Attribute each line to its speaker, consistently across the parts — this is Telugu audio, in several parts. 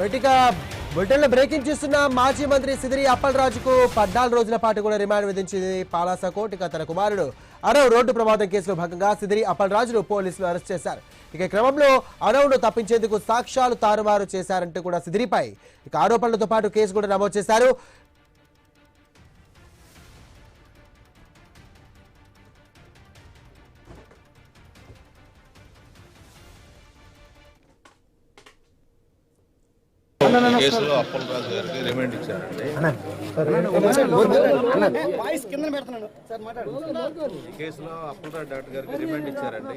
Speaker 1: రైట్గా బులెటిన్లో బ్రేకింగ్ చూస్తున్న మాజీ మంత్రి సిదిరి అప్పలరాజుకు 14 రోజుల పాటు కూడా రిమాండ్ విధించింది పాలాస కోర్టు. ఇక తన కుమారుడు అరవ్ రోడ్డు ప్రమాదం కేసులో భాగంగా సిదిరి అప్పలరాజును పోలీసులు అరెస్ట్ చేశారు. ఇక క్రమంలో అరవ్ను తప్పించేందుకు సాక్ష్యాలు తారుమారు చేశారంటూ కూడా సిదిరిపై ఇక ఆరోపణలతో పాటు కేసు కూడా నమోదు చేశారు.
Speaker 2: కేసులో అప్పలరాజు గారికి రిమాండ్ ఇచ్చారండి. కేసులో అప్పలరాజు డాక్టర్ గారికి రిమాండ్ ఇచ్చారండి.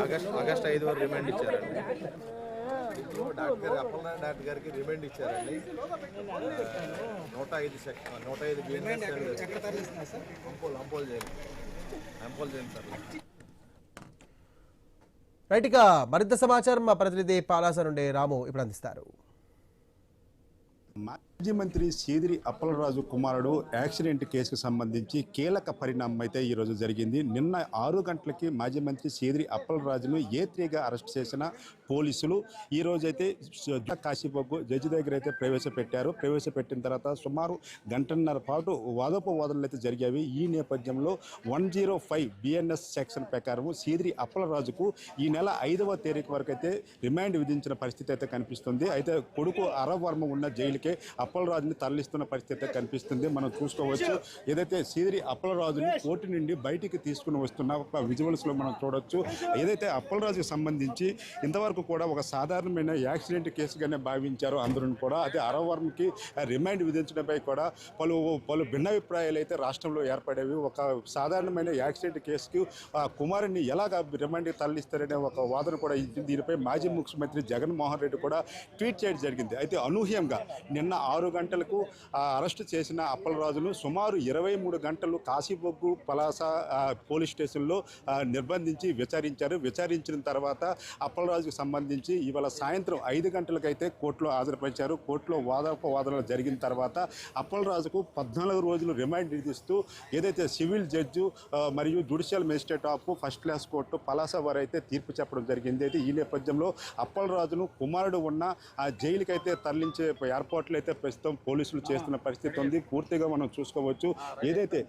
Speaker 2: ఆగస్టు 5 వరకు రిమాండ్ ఇచ్చారండి. అప్పలరాజు డాక్టర్ గారికి రిమాండ్ ఇచ్చారండి. 105 అంపోల్ చేయండి.
Speaker 1: రైట్గా మరింత సమాచారం మా ప్రతినిధి పాలాస నుండి రాము ఇప్పుడు అందిస్తారు.
Speaker 3: మాజీ మంత్రి సిదిరి అప్పలరాజు కుమారుడు యాక్సిడెంట్ కేసుకు సంబంధించి కీలక పరిణామం అయితే ఈరోజు జరిగింది. నిన్న 6 గంటలకి మాజీ మంత్రి సిదిరి అప్పలరాజును ఏ3గా అరెస్ట్ చేసిన పోలీసులు ఈ రోజైతే కాశీబొగ్గు జడ్జి దగ్గర అయితే ప్రవేశపెట్టిన తర్వాత సుమారు గంటన్నర పాటు వాదోపవాదనలు అయితే జరిగాయి. ఈ నేపథ్యంలో 105 BNS సెక్షన్ ప్రకారం సిదిరి అప్పలరాజుకు ఈ నెల 5వ తేదీ వరకు అయితే రిమాండ్ విధించిన పరిస్థితి అయితే కనిపిస్తుంది. అయితే కొడుకు అరవ్ వర్మ ఉన్న జైలుకే అప్పలరాజుని తరలిస్తున్న పరిస్థితి కనిపిస్తుంది. మనం చూసుకోవచ్చు. ఏదైతే సిదిరి అప్పలరాజుని కోర్టు నుండి బయటికి తీసుకుని వస్తున్న ఒక విజువల్స్ లో మనం చూడొచ్చు. ఏదైతే అప్పలరాజుకి సంబంధించి ఇంతవరకు కూడా ఒక సాధారణమైన యాక్సిడెంట్ కేసుగానే భావించారు అందరూ కూడా. అదే అరవ్ వర్మకి రిమాండ్ విధించడంపై కూడా పలు భిన్నాభిప్రాయాలు అయితే రాష్ట్రంలో ఏర్పడేవి. ఒక సాధారణమైన యాక్సిడెంట్ కేసుకు కుమారుని ఎలాగ రిమాండ్కి తరలిస్తారనే ఒక వాదన కూడా ఇచ్చింది. దీనిపై మాజీ ముఖ్యమంత్రి జగన్మోహన్ రెడ్డి కూడా ట్వీట్ చేయడం జరిగింది. అయితే అనూహ్యంగా నిన్న 6 గంటలకు అరెస్టు చేసిన అప్పలరాజును సుమారు 23 గంటలు కాశీబొగ్గు పలాస పోలీస్ స్టేషన్లో నిర్బంధించి విచారించిన తర్వాత అప్పలరాజుకు సంబంధించి ఇవాళ సాయంత్రం 5 గంటలకైతే కోర్టులో హాజరుపరిచారు. కోర్టులో వాదోపవాదనలు జరిగిన తర్వాత అప్పలరాజుకు 14 రోజులు రిమాండ్ విధిస్తూ ఏదైతే సివిల్ జడ్జి మరియు judicial magistrate of first class court Palasa వారు అయితే తీర్పు చెప్పడం జరిగింది. అయితే ఈ నేపథ్యంలో అప్పలరాజును కుమారుడు ఉన్న జైలుకైతే తరలించే ఏర్పాట్లు అయితే ప్రస్తుతం పోలీసులు చేస్తున్న పరిస్థితి ఉంది. పూర్తిగా మనం చూసుకోవచ్చు. ఏదైతే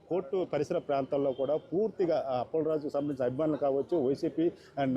Speaker 3: కోర్టు పరిసర ప్రాంతాల్లో కూడా పూర్తిగా అప్పలరాజుకు సంబంధించిన అభిమానులు కావచ్చు, వైసీపీ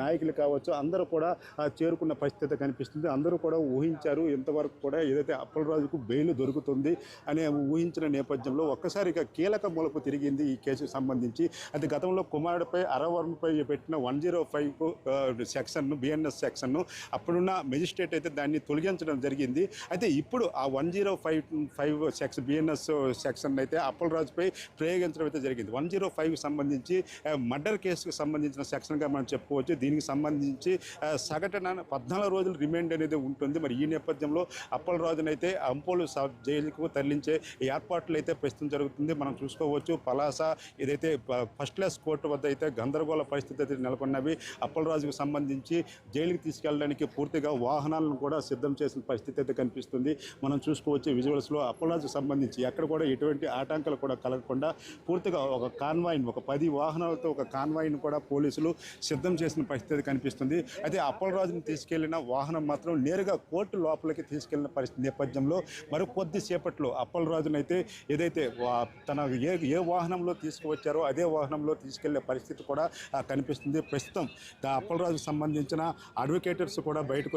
Speaker 3: నాయకులు కావచ్చు, అందరూ కూడా చేరుకున్న పరిస్థితి కనిపిస్తుంది. అందరూ కూడా ఊహించారు ఇంతవరకు కూడా ఏదైతే అప్పలరాజుకు బెయిల్ దొరుకుతుంది అనే ఊహించిన నేపథ్యంలో ఒక్కసారిగా కీలక మలుపు తిరిగింది ఈ కేసుకు సంబంధించి. అది గతంలో కుమారుడిపై అరవ్ వర్మపై పెట్టిన 105 సెక్షన్ BNS సెక్షన్ను అప్పుడున్న మెజిస్ట్రేట్ అయితే దాన్ని తొలగించడం జరిగింది. అయితే ఇప్పుడు ఆ 105 సెక్షన్ BNS సెక్షన్ అయితే అప్పలరాజుపై ప్రయోగించడం అయితే జరిగింది. 105కి సంబంధించి మర్డర్ కేసుకు సంబంధించిన సెక్షన్గా మనం చెప్పుకోవచ్చు. దీనికి సంబంధించి సగటున 14 రోజులు రిమాండ్ అనేది ఉంటుంది. మరి ఈ నేపథ్యంలో అప్పలరాజునైతే అంపోలు జైలుకు తరలించే ఏర్పాట్లు అయితే ప్రస్తుతం జరుగుతుంది. మనం చూసుకోవచ్చు. పలాస ఏదైతే ఫస్ట్ క్లాస్ కోర్టు వద్ద అయితే గందరగోళ పరిస్థితి అయితే నెలకొన్నవి. అప్పలరాజుకు సంబంధించి జైలుకి తీసుకెళ్ళడానికి పూర్తిగా వాహనాలను కూడా సిద్ధం చేసిన పరిస్థితి అయితే కనిపిస్తుంది. మనం చూసుకోవచ్చు విజువల్స్లో అప్పలరాజుకు సంబంధించి ఎక్కడ కూడా ఎటువంటి ఆటంకాలు కూడా కలగకుండా పూర్తిగా ఒక 10 వాహనాలతో ఒక కాన్వాయ్ను కూడా పోలీసులు సిద్ధం చేసిన పరిస్థితి కనిపిస్తుంది. అయితే అప్పలరాజుని తీసుకెళ్లిన వాహనం మాత్రం నేరుగా కోర్టు లోపలికి తీసుకెళ్లిన పరిస్థితి నేపథ్యంలో మరి కొద్దిసేపట్లో అప్పలరాజును అయితే ఏదైతే తన ఏ వాహనంలో తీసుకువచ్చారో అదే వాహనంలో తీసుకెళ్లే పరిస్థితి కూడా కనిపిస్తుంది. ప్రస్తుతం అప్పలరాజుకు సంబంధించిన అడ్వకేటర్స్ కూడా బయటకు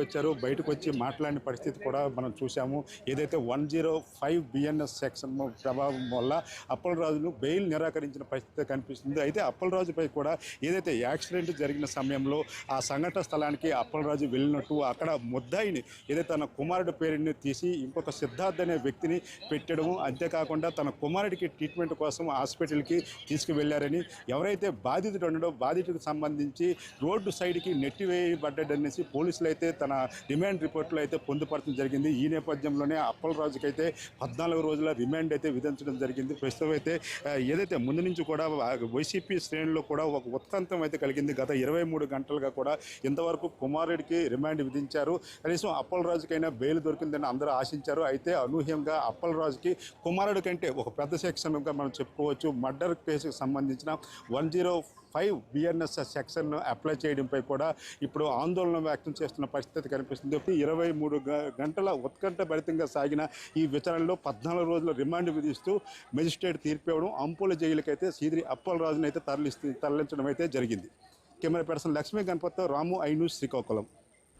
Speaker 3: వచ్చి మాట్లాడిన పరిస్థితి కూడా మనం చూసాము. ఏదైతే 105 BNS సెక్షన్ ప్రభావం వల్ల అప్పలరాజును బెయిల్ నిరాకరించిన పరిస్థితి కనిపిస్తుంది. అయితే అప్పలరాజుపై కూడా ఏదైతే యాక్సిడెంట్ జరిగిన సమయంలో ఆ సంఘటన స్థలానికి అప్పలరాజు వెళ్ళినట్టు అక్కడ ముద్దాయిని ఏదైతే తన కుమారుడి పేరుని తీసి ఇంకొక సిద్ధార్థ్ అనే వ్యక్తిని పెట్టడము, అంతేకాకుండా తన కుమారుడికి ట్రీట్మెంట్ కోసం హాస్పిటల్కి తీసుకువెళ్లారని, ఎవరైతే బాధితుడు ఉన్నాడో బాధితుడికి సంబంధించి రోడ్డు సైడ్కి నెట్టివేయబడ్డాడనేసి పోలీసులు అయితే తన రిమాండ్ రిపోర్ట్లో అయితే పొందుపరచడం కనిపించడం జరిగింది. ఈ నేపథ్యంలోనే అప్పలరాజుకి అయితే 14 రోజుల రిమాండ్ అయితే విధించడం జరిగింది. ప్రస్తుతం అయితే ఏదైతే ముందు నుంచి కూడా వైసీపీ శ్రేణుల్లో కూడా ఒక ఉత్కంఠం అయితే కలిగింది. గత 23 గంటలుగా కూడా ఇంతవరకు కుమారుడికి రిమాండ్ విధించారు. కనీసం అప్పలరాజుకైనా బెయిల్ దొరికిందని అందరూ ఆశించారు. అయితే అనూహ్యంగా అప్పలరాజుకి కుమారుడి కంటే ఒక పెద్ద సెక్షన్గా మనం చెప్పుకోవచ్చు. మర్డర్ కేసుకు సంబంధించిన 105 బిఎన్ఎస్ సెక్షన్ను అప్లై చేయడంపై కూడా ఇప్పుడు ఆందోళన వ్యక్తం చేస్తున్న పరిస్థితి కనిపిస్తుంది. 23 గంటల ఉత్కంఠభరితంగా సాగిన ఈ విచారణలో 14 రోజుల రిమాండ్ విధిస్తూ మెజిస్ట్రేట్ తీర్పు ఇవ్వడం, అంపోల జైలుకైతే సీదిరి అప్పలరాజును అయితే తరలించడం అయితే జరిగింది. కెమెరా పర్సన్ లక్ష్మీ గణపతితో రాము, ఐ న్యూస్, శ్రీకాకుళం.